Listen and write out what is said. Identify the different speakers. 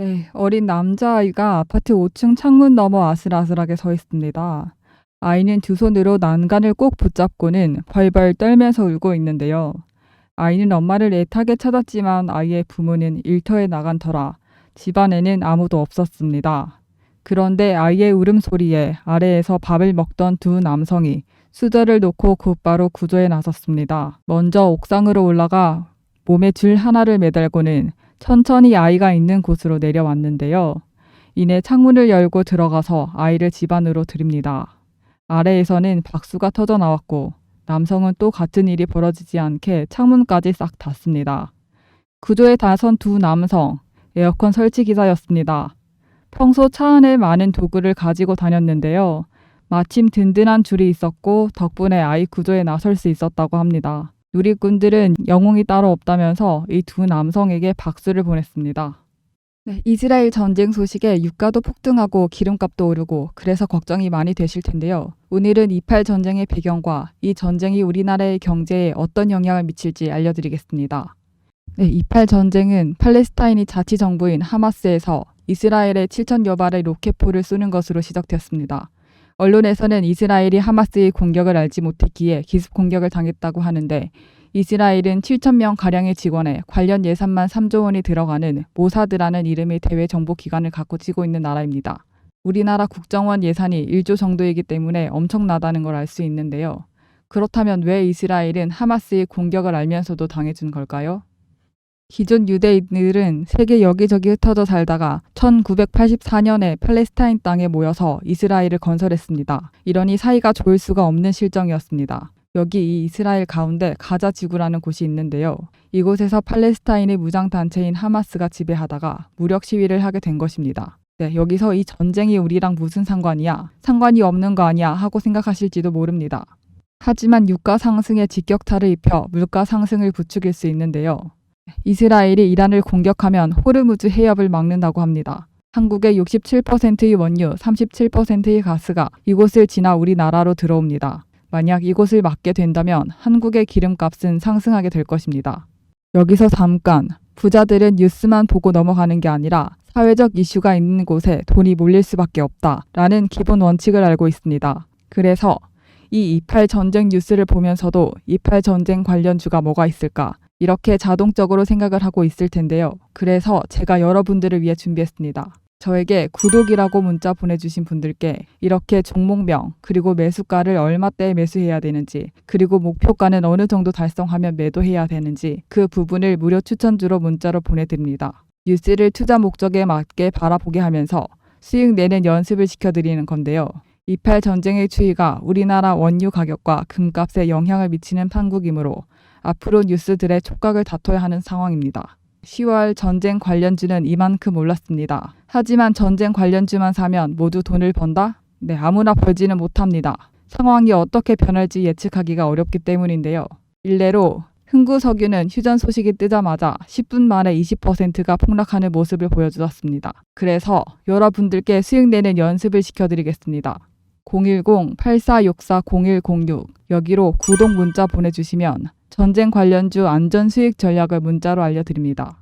Speaker 1: 네, 어린 남자아이가 아파트 5층 창문 너머 아슬아슬하게 서 있습니다. 아이는 두 손으로 난간을 꼭 붙잡고는 벌벌 떨면서 울고 있는데요. 아이는 엄마를 애타게 찾았지만 아이의 부모는 일터에 나간 터라 집안에는 아무도 없었습니다. 그런데 아이의 울음소리에 아래에서 밥을 먹던 두 남성이 수저를 놓고 곧바로 구조에 나섰습니다. 먼저 옥상으로 올라가 몸에 줄 하나를 매달고는 천천히 아이가 있는 곳으로 내려왔는데요. 이내 창문을 열고 들어가서 아이를 집 안으로 들입니다. 아래에서는 박수가 터져 나왔고 남성은 또 같은 일이 벌어지지 않게 창문까지 싹 닫습니다. 구조에 나선 두 남성, 에어컨 설치 기사였습니다. 평소 차 안에 많은 도구를 가지고 다녔는데요. 마침 든든한 줄이 있었고 덕분에 아이 구조에 나설 수 있었다고 합니다. 누리꾼들은 영웅이 따로 없다면서 이 두 남성에게 박수를 보냈습니다. 네, 이스라엘 전쟁 소식에 유가도 폭등하고 기름값도 오르고 그래서 걱정이 많이 되실 텐데요. 오늘은 28 전쟁의 배경과 이 전쟁이 우리나라의 경제에 어떤 영향을 미칠지 알려드리겠습니다. 네, 28 전쟁은 팔레스타인이 자치정부인 하마스에서 이스라엘에 7천여 발의 로켓포를 쏘는 것으로 시작되었습니다. 언론에서는 이스라엘이 하마스의 공격을 알지 못했기에 기습 공격을 당했다고 하는데 이스라엘은 7,000명 가량의 직원에 관련 예산만 3조 원이 들어가는 모사드라는 이름의 대외 정보 기관을 갖고 지고 있는 나라입니다. 우리나라 국정원 예산이 1조 정도이기 때문에 엄청나다는 걸 알 수 있는데요. 그렇다면 왜 이스라엘은 하마스의 공격을 알면서도 당해준 걸까요? 기존 유대인들은 세계 여기저기 흩어져 살다가 1984년에 팔레스타인 땅에 모여서 이스라엘을 건설했습니다. 이러니 사이가 좋을 수가 없는 실정이었습니다. 여기 이 이스라엘 가운데 가자 지구라는 곳이 있는데요. 이곳에서 팔레스타인의 무장단체인 하마스가 지배하다가 무력 시위를 하게 된 것입니다. 네, 여기서 이 전쟁이 우리랑 무슨 상관이야? 상관이 없는 거 아니야? 하고 생각하실지도 모릅니다. 하지만 유가 상승에 직격탄을 입혀 물가 상승을 부추길 수 있는데요. 이스라엘이 이란을 공격하면 호르무즈 해협을 막는다고 합니다. 한국의 67%의 원유, 37%의 가스가 이곳을 지나 우리나라로 들어옵니다. 만약 이곳을 막게 된다면 한국의 기름값은 상승하게 될 것입니다. 여기서 잠깐, 부자들은 뉴스만 보고 넘어가는 게 아니라 사회적 이슈가 있는 곳에 돈이 몰릴 수밖에 없다라는 기본 원칙을 알고 있습니다. 그래서 이 28 전쟁 뉴스를 보면서도 28 전쟁 관련주가 뭐가 있을까? 이렇게 자동적으로 생각을 하고 있을 텐데요. 그래서 제가 여러분들을 위해 준비했습니다. 저에게 구독이라고 문자 보내주신 분들께 이렇게 종목명 그리고 매수가를 얼마대에 매수해야 되는지 그리고 목표가는 어느 정도 달성하면 매도해야 되는지 그 부분을 무료 추천주로 문자로 보내드립니다. 뉴스를 투자 목적에 맞게 바라보게 하면서 수익 내는 연습을 시켜드리는 건데요. 28 전쟁의 추이가 우리나라 원유 가격과 금값에 영향을 미치는 판국이므로 앞으로 뉴스들의 촉각을 다퉈야 하는 상황입니다. 10월 전쟁 관련주는 이만큼 올랐습니다. 하지만 전쟁 관련주만 사면 모두 돈을 번다? 네, 아무나 벌지는 못합니다. 상황이 어떻게 변할지 예측하기가 어렵기 때문인데요. 일례로 흥구석유는 휴전 소식이 뜨자마자 10분 만에 20%가 폭락하는 모습을 보여주었습니다. 그래서 여러분들께 수익 내는 연습을 시켜드리겠습니다. 010-8464-0106 여기로 구독 문자 보내주시면 전쟁 관련주 안전 수익 전략을 문자로 알려드립니다.